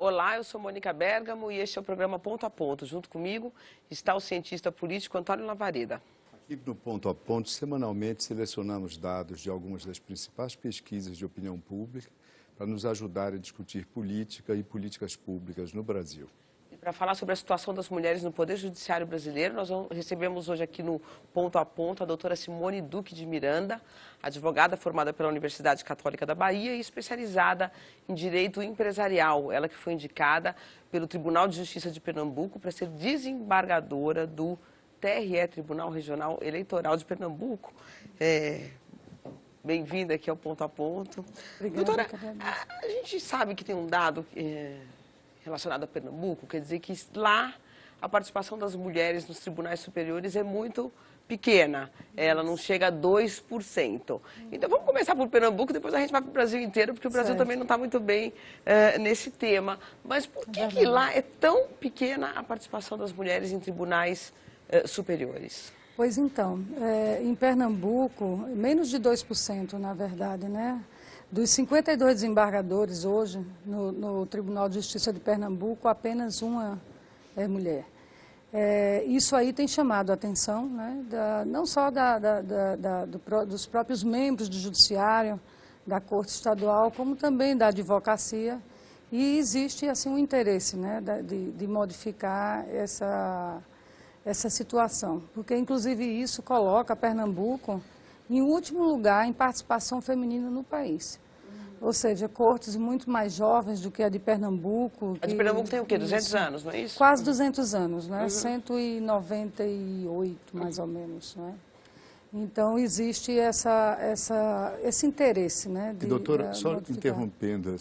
Olá, eu sou Mônica Bergamo e este é o programa Ponto a Ponto. Junto comigo está o cientista político Antônio Lavareda. Aqui no Ponto a Ponto, semanalmente selecionamos dados de algumas das principais pesquisas de opinião pública para nos ajudar a discutir política e políticas públicas no Brasil. E para falar sobre a situação das mulheres no Poder Judiciário brasileiro, nós recebemos hoje aqui no Ponto a Ponto a doutora Simone Duque de Miranda, advogada formada pela Universidade Católica da Bahia e especializada em Direito Empresarial. Ela que foi indicada pelo Tribunal de Justiça de Pernambuco para ser desembargadora do TRE, Tribunal Regional Eleitoral de Pernambuco. Bem-vinda aqui ao Ponto a Ponto. Obrigada, doutora, a gente sabe que tem um dado relacionado a Pernambuco, quer dizer que lá a participação das mulheres nos tribunais superiores é muito pequena, ela não chega a 2%. Então vamos começar por Pernambuco, depois a gente vai para o Brasil inteiro, porque o Brasil também não está muito bem nesse tema. Mas por que lá é tão pequena a participação das mulheres em tribunais superiores? Pois então, em Pernambuco, menos de 2%, na verdade, né? Dos 52 desembargadores hoje, no Tribunal de Justiça de Pernambuco, apenas uma é mulher. Isso aí tem chamado a atenção, né? Não só dos próprios membros do Judiciário, da Corte Estadual, como também da advocacia. E existe assim, um interesse, né? de modificar essa situação, porque inclusive isso coloca Pernambuco em último lugar em participação feminina no país. Ou seja, cortes muito mais jovens do que a de Pernambuco. A de Pernambuco tem o quê? 200 anos, não é isso? Quase 200 anos, né? 198, mais ou menos, né? Então, existe esse interesse, né? Doutora, só interrompendo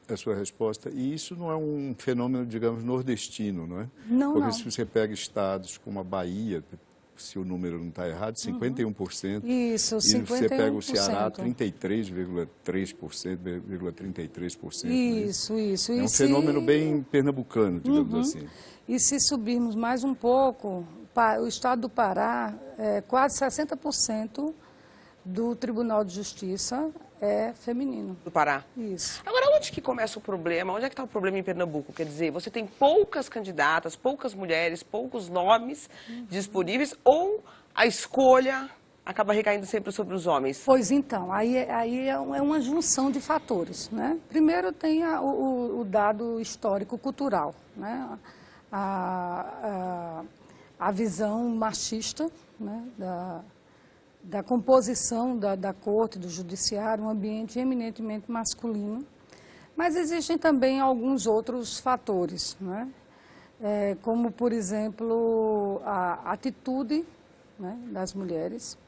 a sua resposta, e isso não é um fenômeno, digamos, nordestino, não é? Não, Porque não. se você pega estados como a Bahia, se o número não está errado, 51%. Isso, 51%. E você pega o Ceará, 33,33%. Isso. É um fenômeno bem pernambucano, digamos assim. E se subirmos mais um pouco, o estado do Pará, quase 60% do Tribunal de Justiça é feminino. Do Pará? Isso. Agora, onde que começa o problema? Onde é que está o problema em Pernambuco? Quer dizer, você tem poucas candidatas, poucas mulheres, poucos nomes disponíveis, ou a escolha acaba recaindo sempre sobre os homens? Pois então, aí é uma junção de fatores, né? Primeiro tem o dado histórico-cultural, né? A visão machista, né? Da composição da corte, do judiciário, um ambiente eminentemente masculino. Mas existem também alguns outros fatores, né? Como, por exemplo, a atitude, né, das mulheres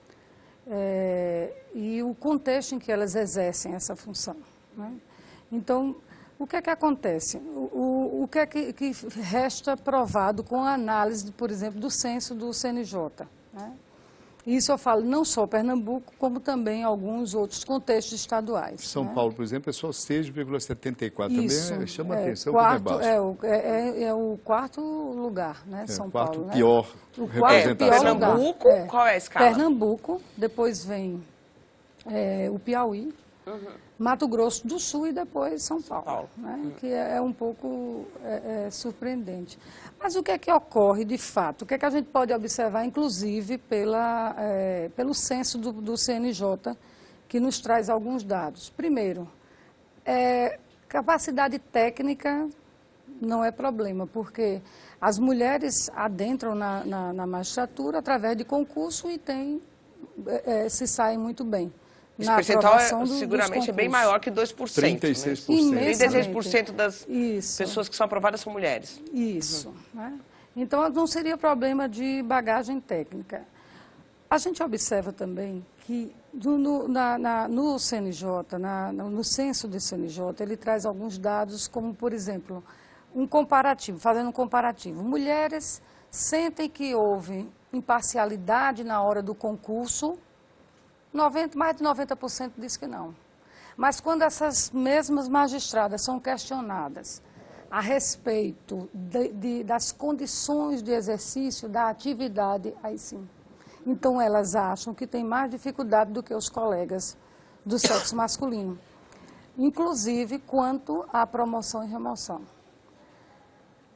e o contexto em que elas exercem essa função, né? Então, o que é que acontece? O que é que resta provado com a análise, por exemplo, do censo do CNJ, né? Isso eu falo não só Pernambuco, como também alguns outros contextos estaduais. São Paulo, por exemplo, é só 6,74. Também chama a atenção quarto, como é baixo. É o quarto lugar, né? São Paulo. Quarto pior representação. Pernambuco, qual é a escala? Pernambuco, depois vem o Piauí, Mato Grosso do Sul e depois São Paulo. Né? Que é um pouco surpreendente. Mas o que é que ocorre de fato? O que é que a gente pode observar, inclusive, pelo censo do CNJ, que nos traz alguns dados? Primeiro, capacidade técnica não é problema, porque as mulheres adentram na magistratura através de concurso e se saem muito bem. Esse percentual seguramente é bem maior que 2%. 36%. Né? 36% das pessoas que são aprovadas são mulheres. Isso. Né? Então, não seria problema de bagagem técnica. A gente observa também que no CNJ, no censo do CNJ, ele traz alguns dados como, por exemplo, fazendo um comparativo. Mulheres sentem que houve imparcialidade na hora do concurso. Mais de 90% diz que não. Mas quando essas mesmas magistradas são questionadas a respeito das condições de exercício da atividade, aí sim. Então elas acham que tem mais dificuldade do que os colegas do sexo masculino. Inclusive quanto à promoção e remoção.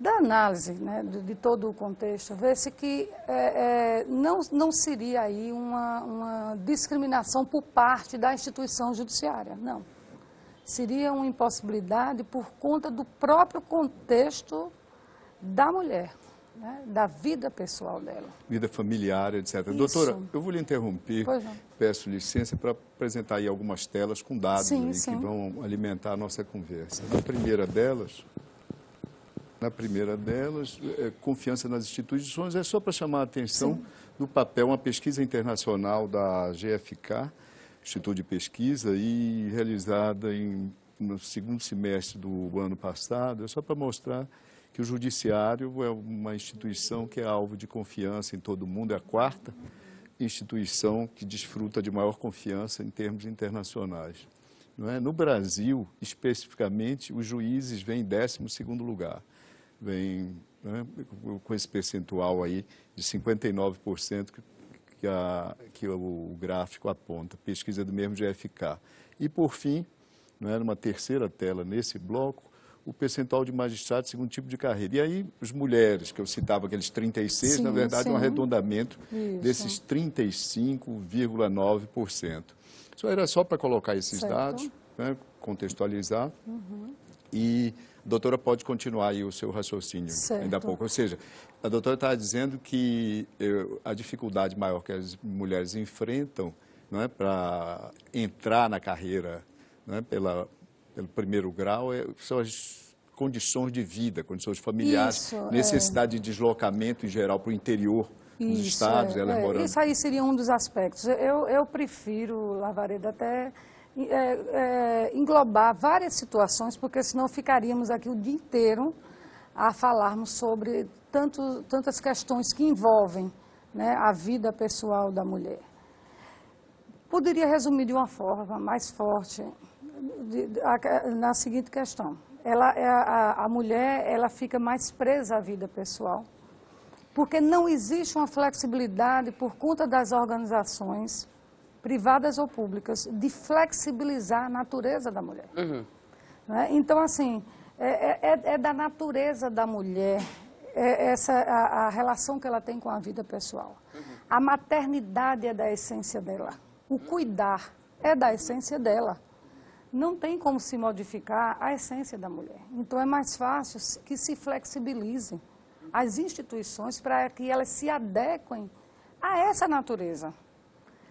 Da análise, né, de todo o contexto, vê-se que não seria aí uma discriminação por parte da instituição judiciária, não. Seria uma impossibilidade por conta do próprio contexto da mulher, né, da vida pessoal dela. Vida familiar, etc. Isso. Doutora, eu vou lhe interromper, Pois não. peço licença para apresentar aí algumas telas com dados Sim, aí sim. que vão alimentar a nossa conversa. Na primeira delas, confiança nas instituições, é só para chamar a atenção do papel, uma pesquisa internacional da GfK, Instituto de Pesquisa, e realizada no segundo semestre do ano passado, é só para mostrar que o judiciário é uma instituição que é alvo de confiança em todo mundo, é a quarta instituição que desfruta de maior confiança em termos internacionais. Não é? No Brasil, especificamente, os juízes vêm em 12º lugar. Vem, né, com esse percentual aí de 59% que o gráfico aponta, pesquisa do mesmo GfK. E, por fim, né, numa terceira tela nesse bloco, o percentual de magistrados segundo tipo de carreira. E aí, as mulheres, que eu citava aqueles 36, Sim, na verdade, sim. um arredondamento Isso. desses 35,9%. Isso era só para colocar esses Certo. dados, né, contextualizar. E a doutora pode continuar aí o seu raciocínio Certo. ainda há pouco. Ou seja, a doutora está dizendo que a dificuldade maior que as mulheres enfrentam, não é, para entrar na carreira, não é, pelo primeiro grau são as condições de vida, condições familiares, Isso, necessidade de deslocamento em geral para o interior dos estados, elas morando. Isso aí seria um dos aspectos. Eu prefiro, Lavareda, até englobar várias situações, porque senão ficaríamos aqui o dia inteiro a falarmos sobre tantas questões que envolvem, né, a vida pessoal da mulher. Poderia resumir de uma forma mais forte na seguinte questão. A mulher ela fica mais presa à vida pessoal, porque não existe uma flexibilidade por conta das organizações, privadas ou públicas, de flexibilizar a natureza da mulher. Uhum. Né? Então, assim, é da natureza da mulher a relação que ela tem com a vida pessoal. Uhum. A maternidade é da essência dela. O cuidar é da essência dela. Não tem como se modificar a essência da mulher. Então, é mais fácil que se flexibilize as instituições para que elas se adequem a essa natureza.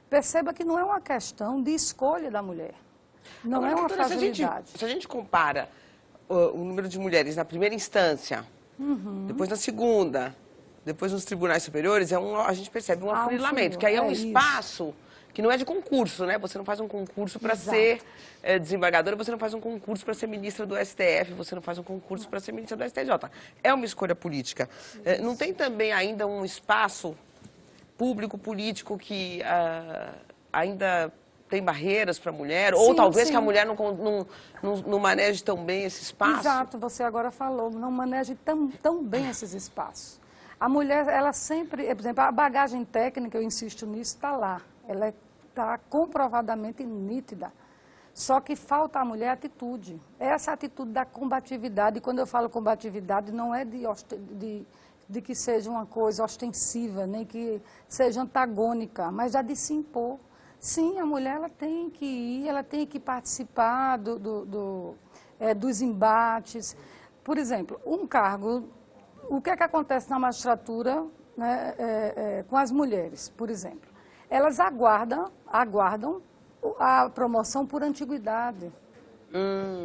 Perceba que não é uma questão de escolha da mulher. Não é uma fragilidade. Se a gente compara o número de mulheres na primeira instância, depois na segunda, depois nos tribunais superiores, a gente percebe um afunilamento, que aí é um espaço que não é de concurso, né? Você não faz um concurso para ser desembargadora, você não faz um concurso para ser ministra do STF, você não faz um concurso para ser ministra do STJ. É uma escolha política. Não tem também ainda um espaço público, político, que ainda tem barreiras para a mulher? Ou talvez que a mulher não maneje tão bem esse espaço? Exato, você agora falou, não maneje tão bem esses espaços. A mulher, ela sempre, por exemplo, a bagagem técnica, eu insisto nisso, está lá. Ela está comprovadamente nítida. Só que falta à mulher atitude. Essa atitude da combatividade, e quando eu falo combatividade, não é de que seja uma coisa ostensiva, nem que seja antagônica, mas já de se impor. Sim, a mulher ela tem que ir, ela tem que participar dos embates. Por exemplo, um cargo, o que é que acontece na magistratura, né, com as mulheres, por exemplo? Elas aguardam a promoção por antiguidade.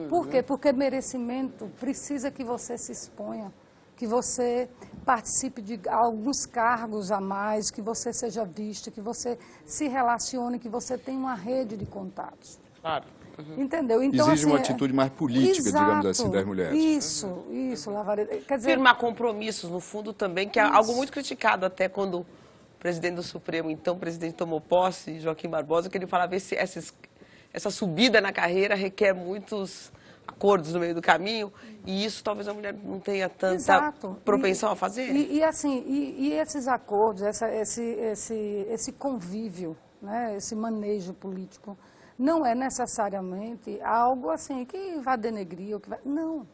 Por quê? Porque merecimento precisa que você se exponha, que você participe de alguns cargos a mais, que você seja visto, que você se relacione, que você tenha uma rede de contatos. Claro. Entendeu? Então, exige assim, uma atitude mais política, digamos assim, das mulheres. Isso, Lavareda. Quer dizer, firmar compromissos, no fundo, também, que é algo muito criticado até quando o presidente do Supremo, então o presidente tomou posse, Joaquim Barbosa, que ele falava que essa subida na carreira requer muitos acordos no meio do caminho, e isso talvez a mulher não tenha tanta propensão a fazer. E esses acordos, esse convívio, né, esse manejo político, não é necessariamente algo assim que vai denegrir, não.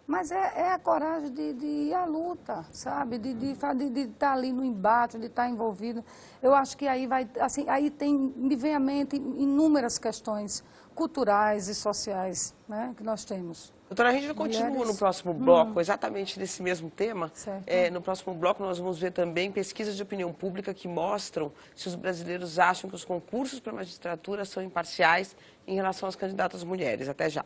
Mas é a coragem de ir à luta, sabe? De estar ali no embate, de estar envolvido. Eu acho que aí vai, assim, me vem à mente inúmeras questões culturais e sociais, né, que nós temos. Doutora, a gente continua no próximo bloco, exatamente nesse mesmo tema. No próximo bloco nós vamos ver também pesquisas de opinião pública que mostram se os brasileiros acham que os concursos para a magistratura são imparciais em relação às candidatas mulheres. Até já.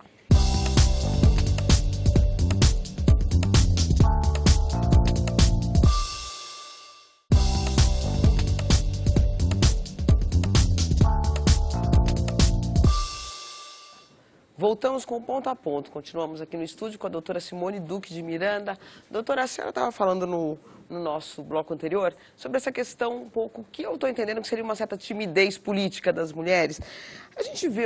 Voltamos com o ponto a ponto. Continuamos aqui no estúdio com a doutora Simone Duque de Miranda. Doutora, a senhora estava falando no nosso bloco anterior sobre essa questão um pouco que eu estou entendendo que seria uma certa timidez política das mulheres. A gente vê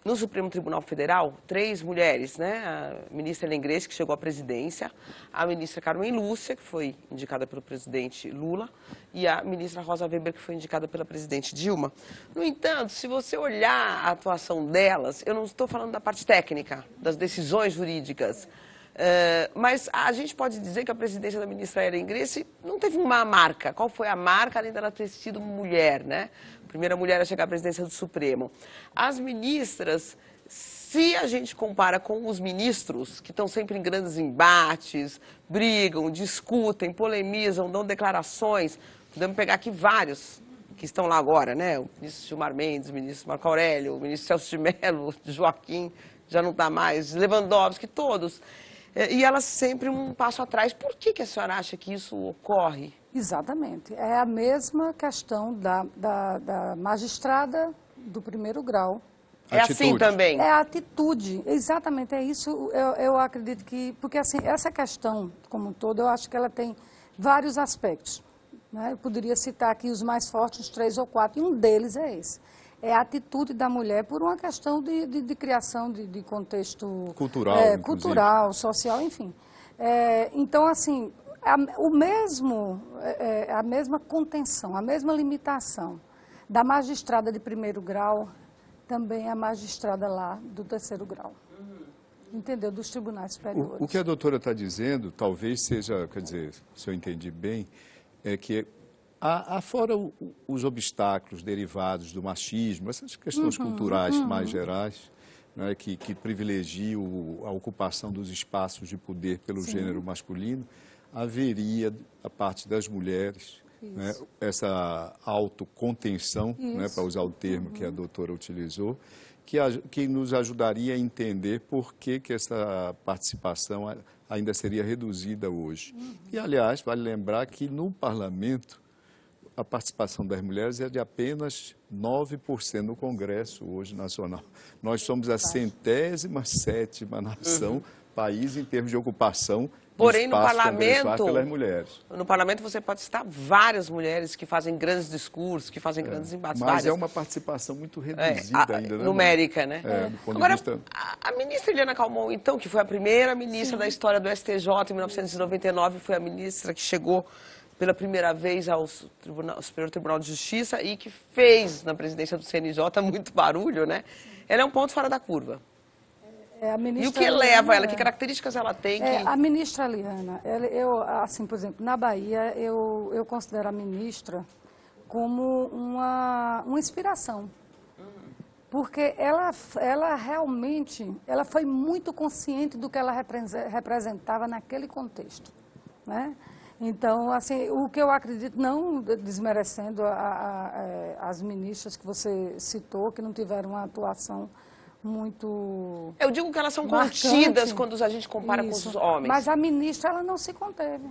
no Supremo Tribunal Federal 3 mulheres, né? A ministra Helen Grace, que chegou à presidência, a ministra Carmen Lúcia, que foi indicada pelo presidente Lula, e a ministra Rosa Weber, que foi indicada pela presidente Dilma. No entanto, se você olhar a atuação delas, eu não estou falando da parte técnica, das decisões jurídicas, mas a gente pode dizer que a presidência da ministra Helen Grace não teve uma marca. Qual foi a marca, além dela ter sido mulher, né? Primeira mulher a chegar à presidência do Supremo. As ministras, se a gente compara com os ministros, que estão sempre em grandes embates, brigam, discutem, polemizam, dão declarações, podemos pegar aqui vários que estão lá agora, né? O ministro Gilmar Mendes, o ministro Marco Aurélio, o ministro Celso de Mello, Joaquim, já não está mais, Lewandowski, todos. E elas sempre um passo atrás. Por que a senhora acha que isso ocorre? Exatamente. É a mesma questão da magistrada do primeiro grau. É assim também? É a atitude, exatamente, é isso. Eu acredito que, porque assim, essa questão como um todo, eu acho que ela tem vários aspectos, né? Eu poderia citar aqui os mais fortes, os 3 ou 4, e um deles é esse. É a atitude da mulher por uma questão de criação de contexto cultural, social, enfim. Então, assim, a mesma contenção, a mesma limitação da magistrada de primeiro grau, também a magistrada lá do terceiro grau. Entendeu? Dos tribunais superiores. O que a doutora está dizendo, talvez seja, quer dizer, se eu entendi bem, é que fora os obstáculos derivados do machismo, essas questões culturais mais gerais, né, que privilegiam a ocupação dos espaços de poder pelo gênero masculino, haveria, da parte das mulheres, né, essa autocontenção, né, para usar o termo que a doutora utilizou, que nos ajudaria a entender por que essa participação ainda seria reduzida hoje. E, aliás, vale lembrar que no parlamento, a participação das mulheres é de apenas 9% no Congresso hoje nacional. Nós somos a 107ª nação, país em termos de ocupação. Porém, no parlamento, pelas mulheres. No parlamento você pode citar várias mulheres que fazem grandes discursos, que fazem grandes embates. Mas várias. É uma participação muito reduzida ainda, né? Numérica, né? Do ponto Agora, de vista... a ministra Eliana Calmon, então, que foi a primeira ministra da história do STJ em 1999, foi a ministra que chegou pela primeira vez ao Superior Tribunal de Justiça e que fez na presidência do CNJ muito barulho, né? Ela é um ponto fora da curva. E o que leva ela? Que características ela tem? A ministra Eliana, assim, por exemplo, na Bahia, eu considero a ministra como uma inspiração. Porque ela realmente, ela foi muito consciente do que ela representava naquele contexto, né? Então, assim, o que eu acredito, não desmerecendo as ministras que você citou, que não tiveram uma atuação muito... Eu digo que elas são marcante, contidas quando a gente compara com os homens. Mas a ministra, ela não se conteve.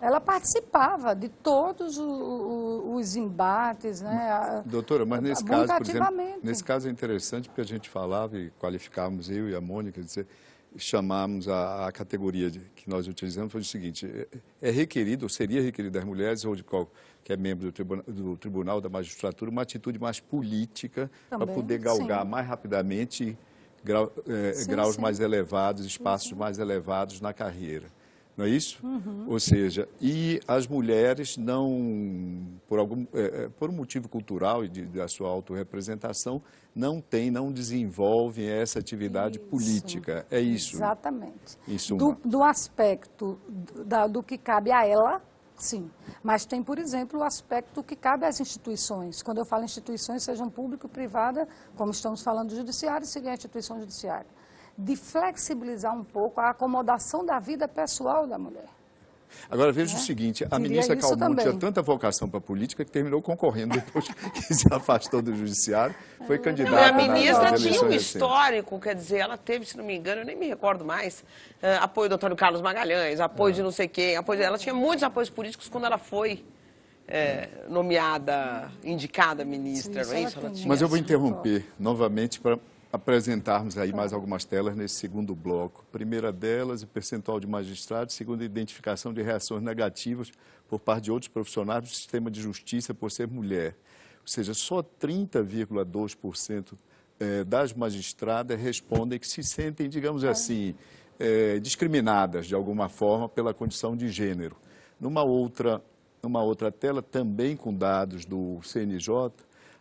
Ela participava de todos os embates, né? Doutora, mas nesse caso, por exemplo, nesse caso é interessante porque a gente falava e qualificávamos, eu e a Mônica, chamámos a categoria que nós utilizamos, foi o seguinte: é requerido, ou seria requerido das mulheres ou de qualquer membro do Tribunal da Magistratura uma atitude mais política para poder galgar mais rapidamente graus mais elevados, espaços mais elevados na carreira. não é isso? Ou seja, e as mulheres não, por um motivo cultural e da sua autorrepresentação, não desenvolvem essa atividade política. É isso? Exatamente. Isso, do aspecto do que cabe a ela, sim. Mas tem, por exemplo, o aspecto que cabe às instituições. Quando eu falo instituições, sejam público ou privada, como estamos falando do judiciário, seria a instituição judiciária. De flexibilizar um pouco a acomodação da vida pessoal da mulher. Agora, veja o seguinte, a ministra isso Calmon tinha também. tanta vocação para a política que terminou concorrendo depois que se afastou do judiciário, foi candidata A nas ministra eleições tinha um recentes. histórico, quer dizer, ela teve, se não me engano, eu nem me recordo mais, apoio do Antônio Carlos Magalhães, apoio de não sei quem, ela tinha muitos apoios políticos quando ela foi nomeada, indicada ministra, não é isso? Ela tinha Mas eu vou essa- interromper novamente para apresentarmos aí mais algumas telas nesse segundo bloco. Primeira delas, o percentual de magistrados, segundo a identificação de reações negativas por parte de outros profissionais do sistema de justiça por ser mulher. Ou seja, só 30,2% das magistradas respondem que se sentem, digamos assim, discriminadas de alguma forma pela condição de gênero. Numa outra tela, também com dados do CNJ,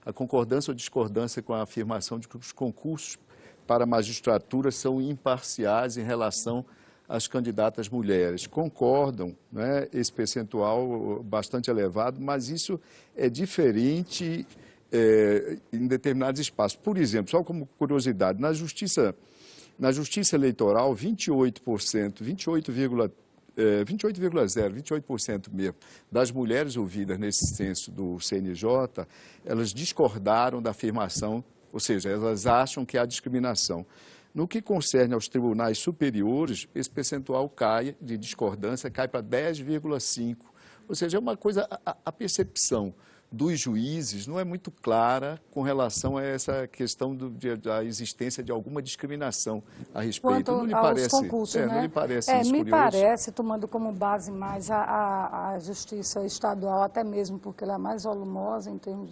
a concordância ou discordância com a afirmação de que os concursos para a magistratura são imparciais em relação às candidatas mulheres. Concordam, né, esse percentual bastante elevado, mas isso é diferente em determinados espaços. Por exemplo, só como curiosidade, na justiça eleitoral, 28% mesmo, das mulheres ouvidas nesse censo do CNJ, elas discordaram da afirmação, ou seja, elas acham que há discriminação. No que concerne aos tribunais superiores, esse percentual de discordância cai para 10,5%. Ou seja, é uma coisa, a percepção dos juízes não é muito clara com relação a essa questão da existência de alguma discriminação a respeito. Quanto Não lhe aos parece, concursos, né? Não lhe parece isso me curioso? parece, tomando como base mais a justiça estadual, até mesmo porque ela é mais volumosa em termos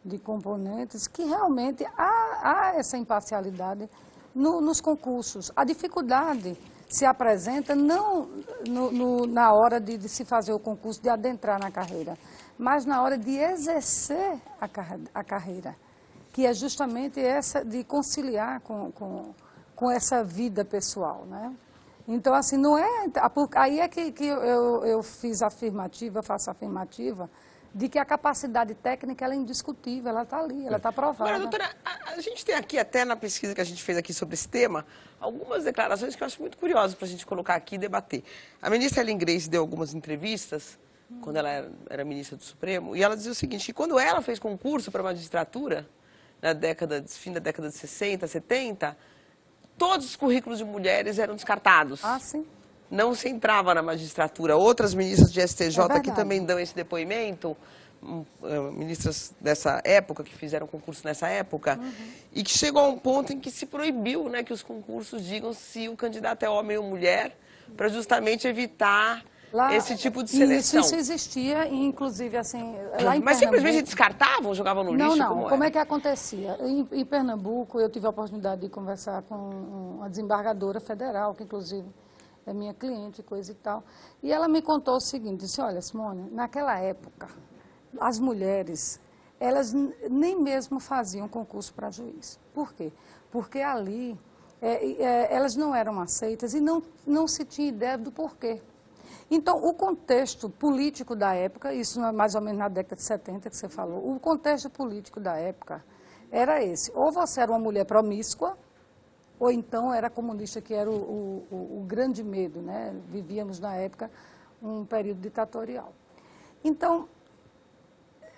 de componentes, que realmente há essa imparcialidade nos concursos. A dificuldade se apresenta não na hora de se fazer o concurso, de adentrar na carreira, mas na hora de exercer a carreira, que é justamente essa de conciliar com essa vida pessoal, né? Então, assim, não é... Aí é que eu faço afirmativa, de que a capacidade técnica ela é indiscutível, ela está ali, ela está provada. Agora, doutora, a gente tem aqui, até na pesquisa que a gente fez aqui sobre esse tema, algumas declarações que eu acho muito curiosas para a gente colocar aqui e debater. A ministra Helen Grace deu algumas entrevistas, quando ela era ministra do Supremo, e ela dizia o seguinte, que quando ela fez concurso para a magistratura, fim da década de 60, 70, todos os currículos de mulheres eram descartados. Ah, sim. Não se entrava na magistratura. Outras ministras de STJ que verdade. também dão esse depoimento, ministras dessa época, que fizeram concurso nessa época, e que chegou a um ponto em que se proibiu, né, que os concursos digam se o candidato é homem ou mulher, para justamente evitar esse tipo de seleção. Isso existia, inclusive, assim, lá em Mas simplesmente Pernambuco... descartavam, jogavam no lixo? Como é que acontecia? Em Pernambuco, eu tive a oportunidade de conversar com uma desembargadora federal, que inclusive é minha cliente, coisa e tal, e ela me contou o seguinte, disse, olha, Simone, naquela época, as mulheres, elas nem mesmo faziam concurso para juiz. Por quê? Porque ali elas não eram aceitas e não se tinha ideia do porquê. Então, o contexto político da época, isso mais ou menos na década de 70 que você falou, o contexto político da época era esse. Ou você era uma mulher promíscua, ou então era comunista, que era o grande medo, né? Vivíamos na época um período ditatorial. Então,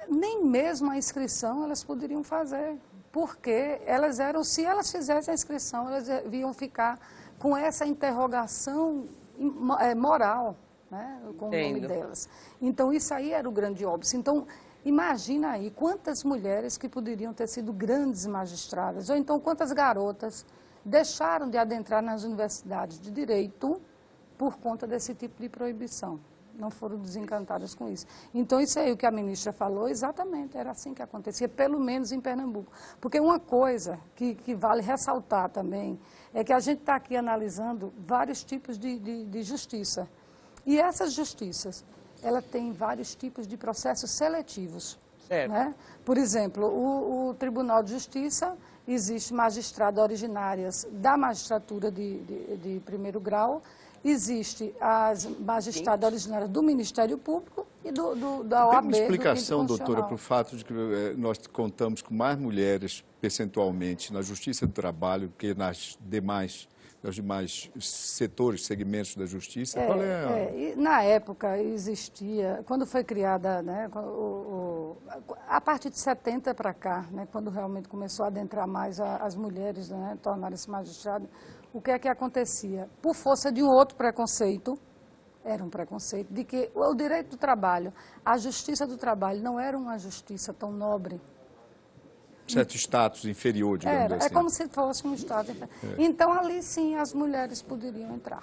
nem mesmo a inscrição elas poderiam fazer, porque elas eram, se elas fizessem a inscrição, elas iam ficar com essa interrogação moral, né, com o nome delas. Então, isso aí era o grande óbvio. Então, imagina aí quantas mulheres que poderiam ter sido grandes magistradas, ou então quantas garotas deixaram de adentrar nas universidades de direito por conta desse tipo de proibição. Não foram desencantadas com isso. Então, isso aí o que a ministra falou, exatamente, era assim que acontecia, pelo menos em Pernambuco. Porque uma coisa que vale ressaltar também é que a gente está aqui analisando vários tipos de justiça. E essas justiças, ela tem vários tipos de processos seletivos. Certo. Né? Por exemplo, o Tribunal de Justiça, existe magistradas originárias da magistratura de primeiro grau, existe as magistradas originárias do Ministério Público e da OAB. Tem uma explicação, do doutora, para o fato de que nós contamos com mais mulheres percentualmente na Justiça do Trabalho que nos demais setores, segmentos da Justiça? Qual e na época existia, quando foi criada, né, a partir de 70 para cá, né, quando realmente começou a adentrar mais as mulheres, né, tornarem-se magistradas, o que é que acontecia? Por força de um outro preconceito, era um preconceito, de que o direito do trabalho, a justiça do trabalho não era uma justiça tão nobre. Certo status inferior, digamos assim. É como se fosse um status inferior. Então, ali sim, as mulheres poderiam entrar.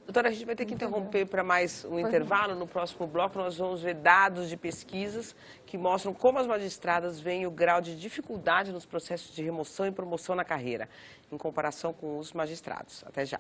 Doutora, a gente vai ter que interromper para mais um intervalo. No próximo bloco, nós vamos ver dados de pesquisas que mostram como as magistradas veem o grau de dificuldade nos processos de remoção e promoção na carreira, em comparação com os magistrados. Até já.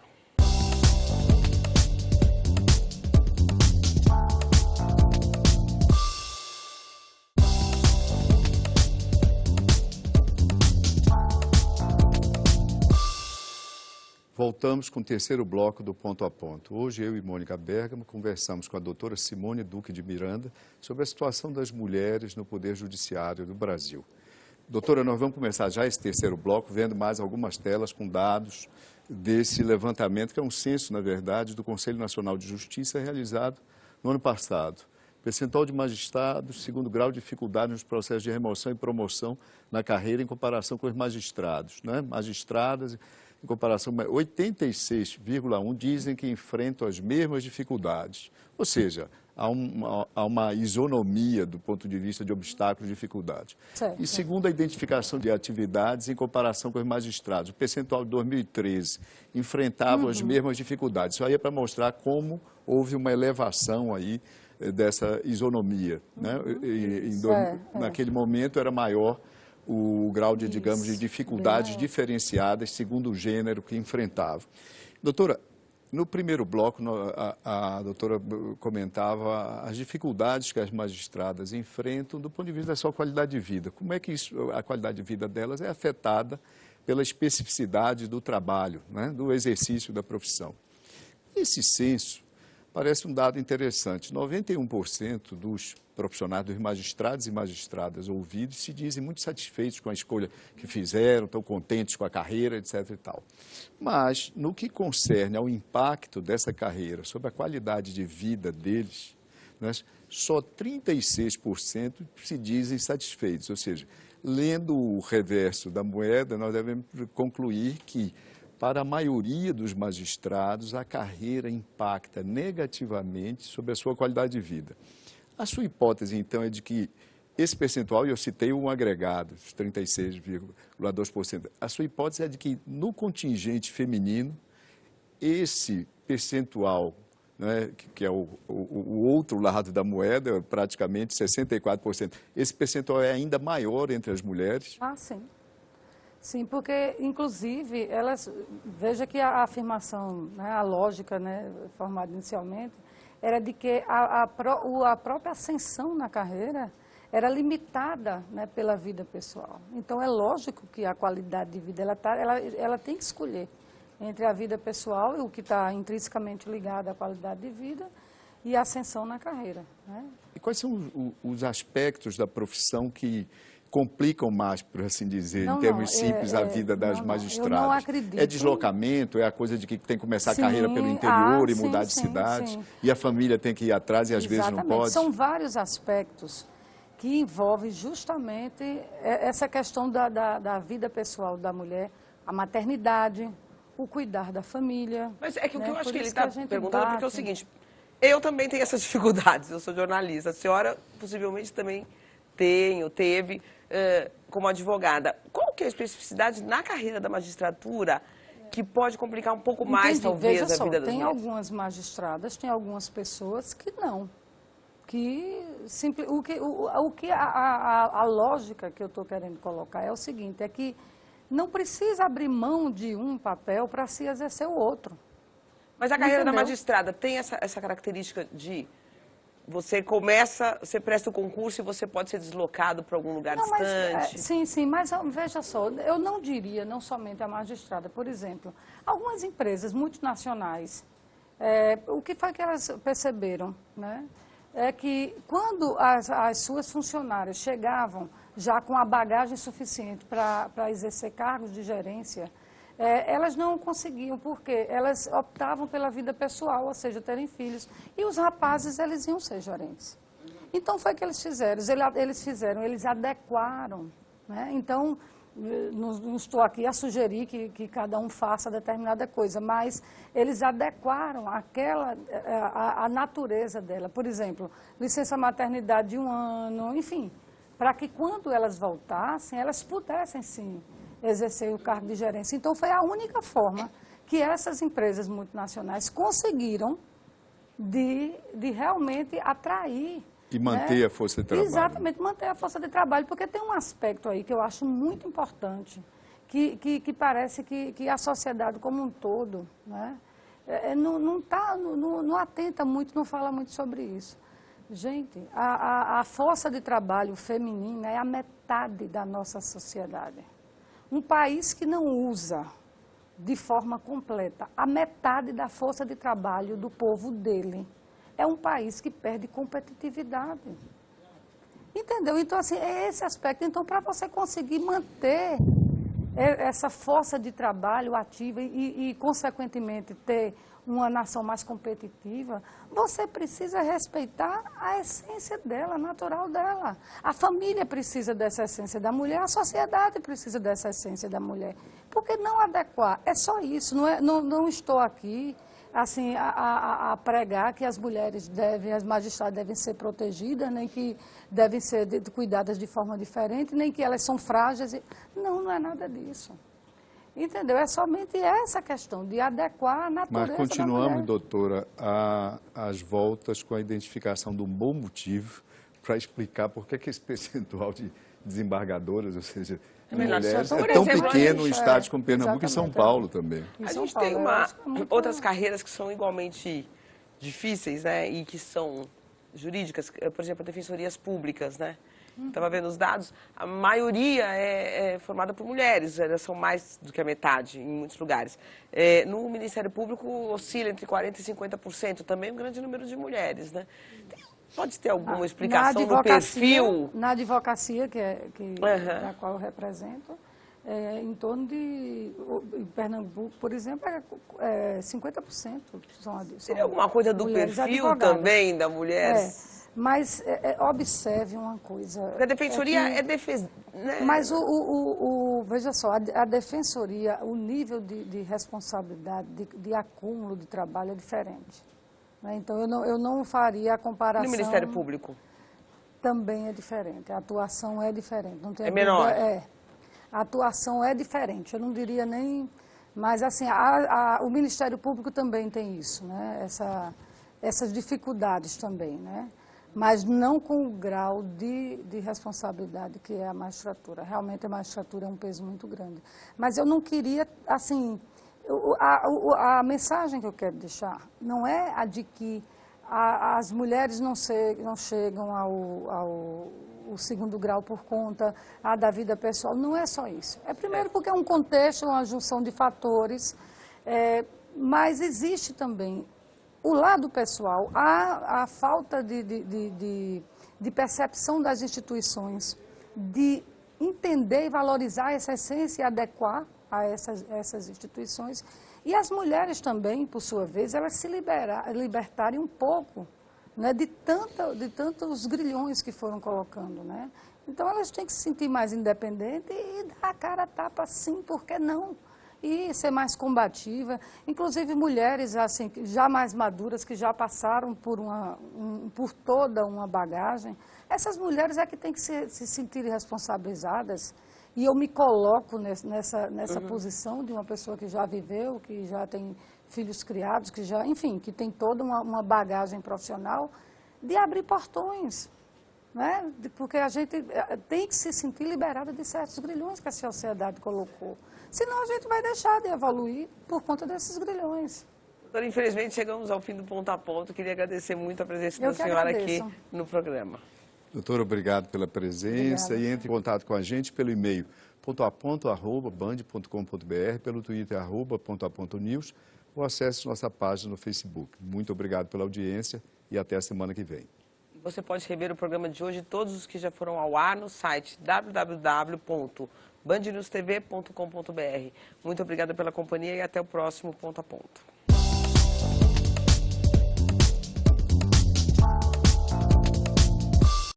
Voltamos com o terceiro bloco do Ponto a Ponto. Hoje eu e Mônica Bergamo conversamos com a doutora Simone Duque de Miranda sobre a situação das mulheres no Poder Judiciário do Brasil. Doutora, nós vamos começar já esse terceiro bloco vendo mais algumas telas com dados desse levantamento, que é um censo, na verdade, do Conselho Nacional de Justiça realizado no ano passado. Percentual de magistrados, segundo grau de dificuldade nos processos de remoção e promoção na carreira em comparação com os magistrados, né? Magistradas, em comparação, 86,1% dizem que enfrentam as mesmas dificuldades. Ou seja, há uma isonomia do ponto de vista de obstáculos e dificuldades. Certo. E segundo a identificação de atividades em comparação com os magistrados, o percentual de 2013 enfrentava as mesmas dificuldades. Isso aí é para mostrar como houve uma elevação aí dessa isonomia, né? Naquele momento era maior o grau de, digamos, de dificuldades diferenciadas segundo o gênero que enfrentava. Doutora, no primeiro bloco, a doutora comentava as dificuldades que as magistradas enfrentam do ponto de vista da sua qualidade de vida. Como é que a qualidade de vida delas é afetada pela especificidade do trabalho, né, do exercício da profissão? Esse censo parece um dado interessante. 91% dos profissionais, dos magistrados e magistradas ouvidos, se dizem muito satisfeitos com a escolha que fizeram, estão contentes com a carreira, etc. e tal. Mas, no que concerne ao impacto dessa carreira sobre a qualidade de vida deles, né, só 36% se dizem satisfeitos. Ou seja, lendo o reverso da moeda, nós devemos concluir que, para a maioria dos magistrados, a carreira impacta negativamente sobre a sua qualidade de vida. A sua hipótese, então, é de que esse percentual, e eu citei um agregado, 36,2%, a sua hipótese é de que no contingente feminino, esse percentual, né, que é o outro lado da moeda, praticamente 64%, esse percentual é ainda maior entre as mulheres? Ah, sim. Sim, porque, inclusive, veja que a afirmação, né, a lógica, né, formada inicialmente, era de que a própria ascensão na carreira era limitada, né, pela vida pessoal. Então, é lógico que a qualidade de vida, ela tem que escolher entre a vida pessoal, o que está intrinsecamente ligado à qualidade de vida, e a ascensão na carreira, né? E quais são os aspectos da profissão que complicam mais, por assim dizer, em termos simples, a vida das magistradas? Eu não acredito. É deslocamento, é a coisa de que tem que começar a carreira pelo interior e mudar de cidade, e a família tem que ir atrás e às vezes não pode? São vários aspectos que envolvem justamente essa questão da vida pessoal da mulher, a maternidade, o cuidar da família. Mas é que o que eu acho que ele está está perguntando, porque é o seguinte, eu também tenho essas dificuldades, eu sou jornalista, a senhora possivelmente também teve como advogada. Qual que é a especificidade na carreira da magistratura que pode complicar um pouco mais, talvez, Veja só, a vida das tem mulheres? algumas magistradas, tem algumas pessoas que não. A lógica que eu estou querendo colocar é o seguinte, é que não precisa abrir mão de um papel para se exercer o outro. Mas a carreira da Entendeu? magistrada tem essa característica de você presta o concurso e você pode ser deslocado para algum lugar Não, mas, distante? sim, mas veja só, eu não diria, não somente a magistrada, por exemplo, algumas empresas multinacionais, o que foi que elas perceberam, né? É que quando as suas funcionárias chegavam já com a bagagem suficiente para exercer cargos de gerência, elas não conseguiam, porque elas optavam pela vida pessoal, ou seja, terem filhos. E os rapazes, eles iam ser gerentes. Então, foi o que eles fizeram. Eles adequaram. Né? Então, não estou aqui a sugerir que cada um faça determinada coisa, mas eles adequaram a natureza dela. Por exemplo, licença maternidade de 1 ano, enfim, para que quando elas voltassem, elas pudessem, sim, exercer o cargo de gerência. Então, foi a única forma que essas empresas multinacionais conseguiram de realmente atrair. E manter, né, a força de trabalho. Exatamente, manter a força de trabalho, porque tem um aspecto aí que eu acho muito importante, que parece que a sociedade como um todo, né, não atenta muito, não fala muito sobre isso. Gente, a força de trabalho feminina é a metade da nossa sociedade. Um país que não usa de forma completa a metade da força de trabalho do povo dele é um país que perde competitividade. Entendeu? Então, assim, é esse aspecto. Então, para você conseguir manter essa força de trabalho ativa e, consequentemente, ter uma nação mais competitiva, você precisa respeitar a essência dela, a natural dela. A família precisa dessa essência da mulher, a sociedade precisa dessa essência da mulher. Por que não adequar? É só isso, não estou aqui assim, a pregar que as mulheres as magistradas devem ser protegidas, nem que devem ser cuidadas de forma diferente, nem que elas são frágeis. Não é nada disso. Entendeu? É somente essa questão de adequar a natureza Mas continuamos, da mulher. doutora, às voltas com a identificação de um bom motivo para explicar por que esse percentual de desembargadoras, ou seja, de mulheres, é tão pequeno em estados como Pernambuco e São Paulo também. A gente tem outras carreiras que são igualmente difíceis, né, e que são jurídicas, por exemplo, defensorias públicas, né? Estava vendo os dados, a maioria é formada por mulheres, elas são mais do que a metade em muitos lugares. No Ministério Público oscila entre 40% e 50%, também um grande número de mulheres, né? Pode ter alguma explicação do perfil? Na advocacia, da qual eu represento, em torno de, em Pernambuco, por exemplo, 50% são Seria alguma coisa do perfil advogadas. Também da mulher? Mas observe uma coisa. Porque a defensoria é defesa. Né? Mas veja só, a defensoria, o nível de responsabilidade, de acúmulo de trabalho é diferente. Né? Então, eu não faria a comparação. No Ministério Público? Também é diferente, a atuação é diferente. Não tem menor? A atuação é diferente, eu não diria nem. Mas, assim, o Ministério Público também tem isso, né? Essas dificuldades também, né? Mas não com o grau de responsabilidade que é a magistratura. Realmente a magistratura é um peso muito grande. Mas eu não queria, assim, a mensagem que eu quero deixar não é a de que as mulheres não chegam ao segundo grau por conta da vida pessoal. Não é só isso. É primeiro porque é um contexto, uma junção de fatores, mas existe também o lado pessoal, a falta de percepção das instituições, de entender e valorizar essa essência e adequar a essas instituições. E as mulheres também, por sua vez, elas se libertarem um pouco, né, de tantos grilhões que foram colocando. Né? Então, elas têm que se sentir mais independentes e dar a cara a tapa, sim, por que não? E ser mais combativa, inclusive mulheres assim, já mais maduras, que já passaram por toda uma bagagem. Essas mulheres é que têm que se sentir responsabilizadas, e eu me coloco nessa posição de uma pessoa que já viveu, que já tem filhos criados, que já, enfim, que tem toda uma bagagem profissional, de abrir portões. Né? Porque a gente tem que se sentir liberada de certos grilhões que a sociedade colocou. Senão a gente vai deixar de evoluir por conta desses grilhões. Doutora, infelizmente chegamos ao fim do Ponto a Ponto. Queria agradecer muito a presença Eu da que senhora agradeço. aqui no programa. Doutor, obrigado pela presença. Obrigada. E entre em contato com a gente pelo e-mail pontoaponto@band.com.br, pelo Twitter @pontoapontonews, ou acesse nossa página no Facebook. Muito obrigado pela audiência e até a semana que vem. Você pode rever o programa de hoje e todos os que já foram ao ar no site www.bandnewstv.com.br. Muito obrigada pela companhia e até o próximo Ponto a Ponto.